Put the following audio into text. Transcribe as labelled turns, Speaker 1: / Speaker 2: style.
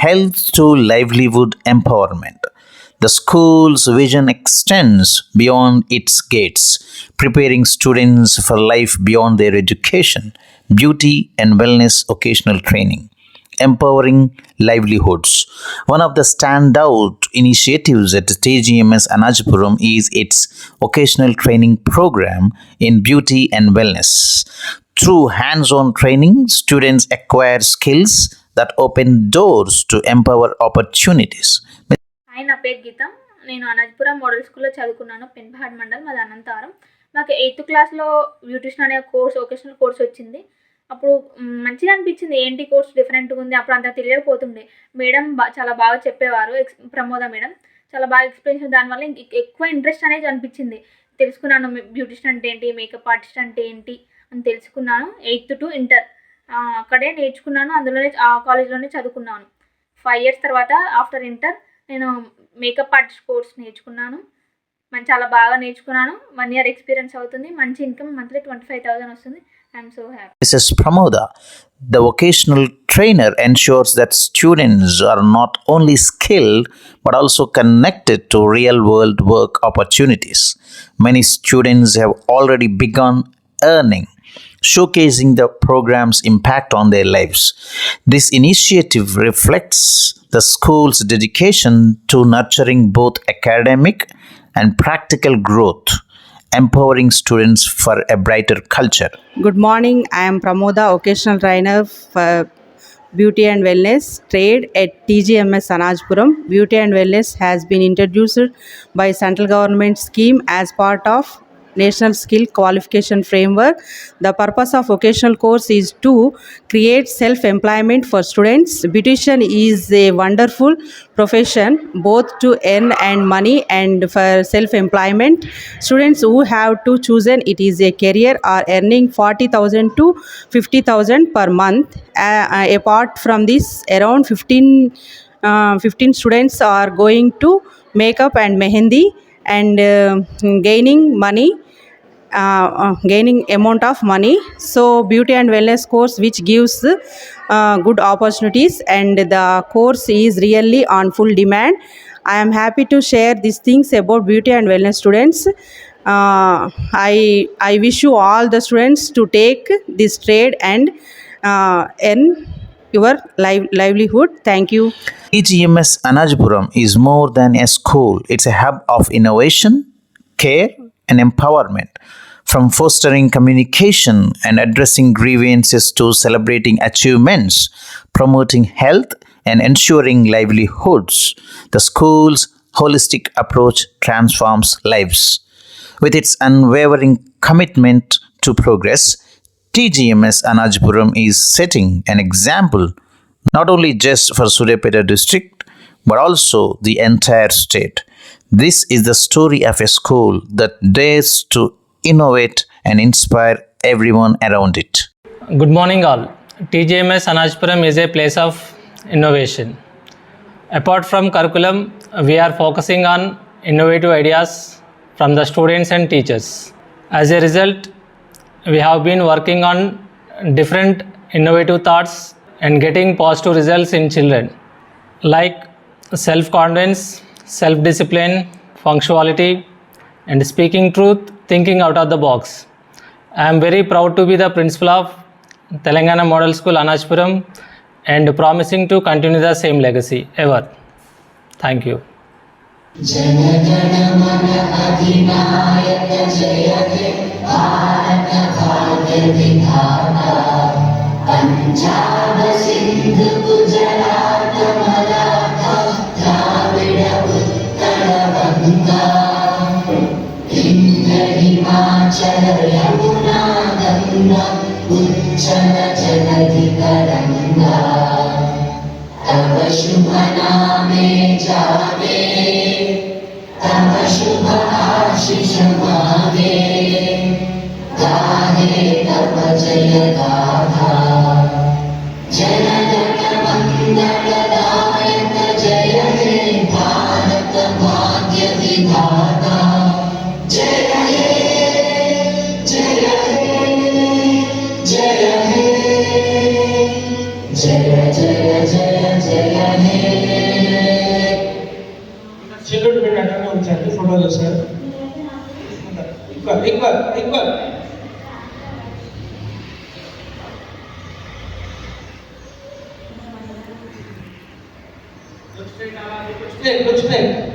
Speaker 1: health to livelihood empowerment. The school's vision extends beyond its gates, preparing students for life beyond their education, beauty and wellness occasional training, empowering livelihoods. One of the standout initiatives at TGMS Anajapuram is its vocational training program in beauty and wellness. Through hands on training, students acquire skills that open doors to empower opportunities.
Speaker 2: Hi, నా పేరు గీత. నేను Anantapuram model స్కూల్లో చదువుకున్నాను. పెన్పహాడ్ మండల్, మాది అనంతపురం. మాకు 8th క్లాస్లో beautician అనే vocational course వచ్చింది. అప్పుడు మంచిగా అనిపించింది. ఏంటి కోర్స్ డిఫరెంట్గా ఉంది, అప్పుడు అంత తెలియకపోతుండే. మేడం చాలా బాగా చెప్పేవారు. ప్రమోద మేడం చాలా బాగా ఎక్స్ప్లెయిన్ చేసిన, దానివల్ల ఎక్కువ ఇంట్రెస్ట్ అనేది అనిపించింది. తెలుసుకున్నాను బ్యూటిషియన్ అంటే ఏంటి, మేకప్ ఆర్టిస్ట్ అంటే ఏంటి అని తెలుసుకున్నాను. 8th to ఇంటర్ అక్కడే నేర్చుకున్నాను. అందులోనే ఆ కాలేజ్లోనే చదువుకున్నాను. 5 years తర్వాత ఆఫ్టర్ ఇంటర్ నేను మేకప్ ఆర్టిస్ట్ కోర్స్ నేర్చుకున్నాను. చాలా బాగా నేర్చుకున్నాను. 1 year ఎక్స్పీరియన్స్ అవుతుంది. మంచి ఇన్కమ్ మంత్లీ 25,000 వస్తుంది. I'm so happy.
Speaker 1: Mrs. Pramoda, the vocational trainer ensures that students are not only skilled but also connected to real world work opportunities. Many students have already begun earning, showcasing the program's impact on their lives. This initiative reflects the school's dedication to nurturing both academic and practical growth, empowering students for a brighter culture.
Speaker 3: Good morning. I am Pramoda, occasional trainer for Beauty and Wellness Trade at TGMS Anajapuram. Beauty and Wellness has been introduced by central government scheme as part of National Skill Qualification Framework. The purpose of vocational course is to create self-employment for students. Beautician is a wonderful profession both to earn and money and for self-employment. Students who have to chosen it is a career are earning 40,000 to 50,000 per month. Apart from this, around 15 students are going to makeup and mehendi and gaining amount of money. So beauty and wellness course which gives good opportunities, and the course is really on full demand. I am happy to share these things about beauty and wellness students. I wish you all the students to take this trade and earn your livelihood. Thank you.
Speaker 1: TGMS Anajapuram is more than a school. It's a hub of innovation, care and empowerment. From fostering communication and addressing grievances to celebrating achievements, promoting health and ensuring livelihoods, the school's holistic approach transforms lives. With its unwavering commitment to progress, TGMS Anajapuram is setting an example not only just for Suryapeta district but also the entire state. This is the story of a school that dares to innovate and inspire everyone around it.
Speaker 4: Good morning all. TGMS Anajapuram is a place of innovation. Apart from curriculum, we are focusing on innovative ideas from the students and teachers. As a result, we have been working on different innovative thoughts and getting positive results in children, like self-confidence, self-discipline, punctuality, and speaking truth, thinking out of the box. I am very proud to be the principal of Telangana Model School Anajapuram and promising to continue the same legacy ever. Thank you.
Speaker 5: जनगणमन अधिनायक जय हे भारत भाग्य विधाता पंजाब सिंध गुजरात मराठा द्राविड़ उत्कल गंगा हिंद हिमाचल यमुना गंगा उच्चल जलधि तरंगा तव शुभ नामे जागे तव शुभ आशीष मागे गाहे तव जय गाथा जनगण मंगलदायक जय हे भारत भाग्य विधाता जय हे जय हे जय हे जय जय जय जय हे
Speaker 6: సెల్యూట్ పెట్టి అక్కడ ఉంచండి ఫోటోలు సార్ ఇక్బాల్ Look straight.